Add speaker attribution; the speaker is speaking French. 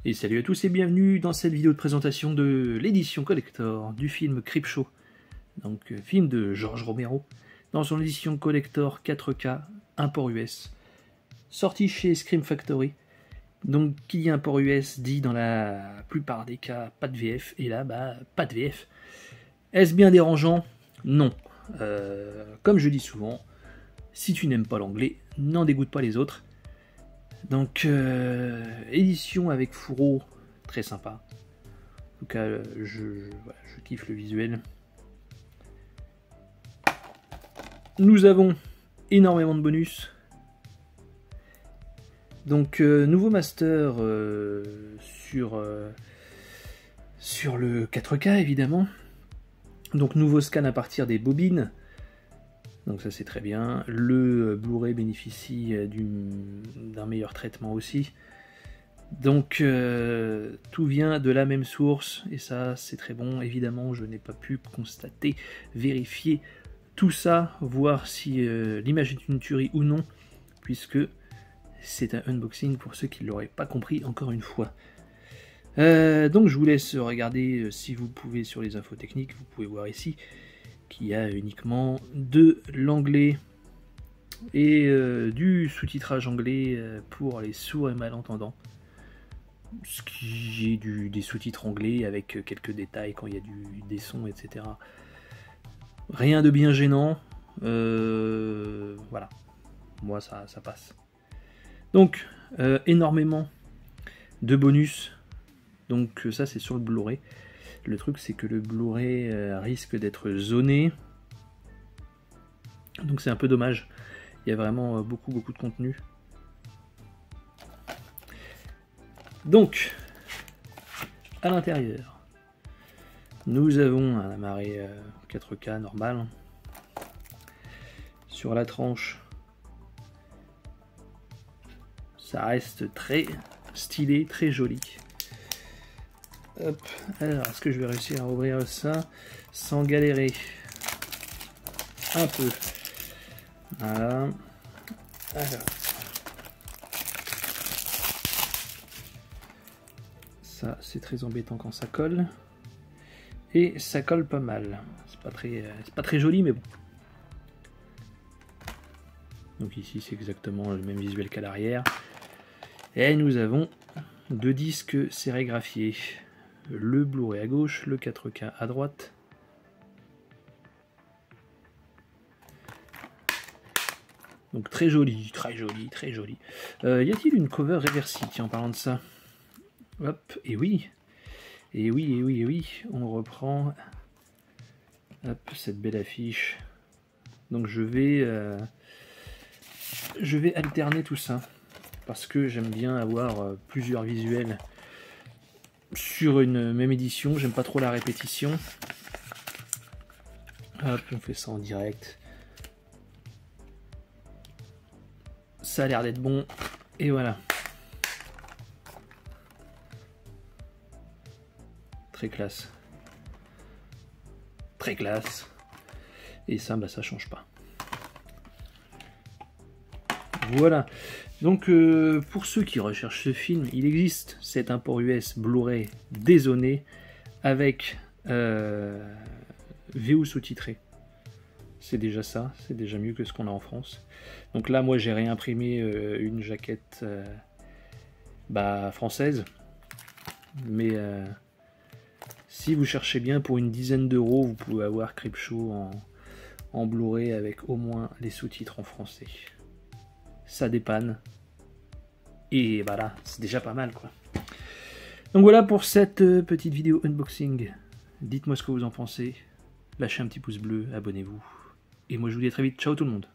Speaker 1: Et salut à tous et bienvenue dans cette vidéo de présentation de l'édition collector du film Creepshow, donc film de George Romero, dans son édition collector 4K, import US, sorti chez Scream Factory. Donc qui dit import US dit dans la plupart des cas pas de VF, et là pas de VF. Est-ce bien dérangeant? Non. Comme je dis souvent, si tu n'aimes pas l'anglais, n'en dégoûte pas les autres. Donc, édition avec fourreau, très sympa. En tout cas, je kiffe le visuel. Nous avons énormément de bonus. Donc, nouveau master sur le 4K, évidemment. Donc, nouveau scan à partir des bobines. Donc ça c'est très bien. Le Blu-ray bénéficie d'un meilleur traitement aussi. Donc tout vient de la même source et ça c'est très bon. Évidemment je n'ai pas pu constater, vérifier tout ça, voir si l'image est une tuerie ou non, puisque c'est un unboxing pour ceux qui ne l'auraient pas compris encore une fois. Donc je vous laisse regarder si vous pouvez sur les infos techniques, vous pouvez voir ici qui a uniquement de l'anglais et du sous-titrage anglais pour les sourds et malentendants. Ce qui est des sous-titres anglais avec quelques détails quand il y a des sons, etc. Rien de bien gênant. Voilà. Moi, ça passe. Donc, énormément de bonus. Donc, ça, c'est sur le Blu-ray. Le truc c'est que le Blu-ray risque d'être zoné, donc c'est un peu dommage. Il y a vraiment beaucoup de contenu. Donc à l'intérieur nous avons un amarré 4K normal. Sur la tranche ça reste très stylé, très joli. Hop, alors est-ce que je vais réussir à ouvrir ça sans galérer un peu? Voilà. Alors. Ça c'est très embêtant quand ça colle. Et ça colle pas mal. C'est pas très joli mais bon. Donc ici c'est exactement le même visuel qu'à l'arrière. Et nous avons deux disques sérigraphiés. Le Blu-ray à gauche, le 4K à droite. Donc très joli, très joli, très joli. Y a-t-il une cover réversible, tiens, en parlant de ça? Hop, et oui, on reprend hop, cette belle affiche. Donc je vais alterner tout ça, parce que j'aime bien avoir plusieurs visuels sur une même édition. J'aime pas trop la répétition. Hop, on fait ça en direct. Ça a l'air d'être bon. Et voilà. Très classe. Très classe. Et ça, ça change pas. Voilà. Donc pour ceux qui recherchent ce film, il existe cet import US Blu-ray dézoné avec VO sous-titré. C'est déjà ça, c'est déjà mieux que ce qu'on a en France. Donc là moi j'ai réimprimé une jaquette française. Mais si vous cherchez bien, pour une dizaine d'euros, vous pouvez avoir Creepshow en Blu-ray avec au moins les sous-titres en français. Ça dépanne. Et voilà, c'est déjà pas mal quoi. Donc voilà pour cette petite vidéo unboxing. Dites-moi ce que vous en pensez. Lâchez un petit pouce bleu, abonnez-vous. Et moi je vous dis à très vite. Ciao tout le monde.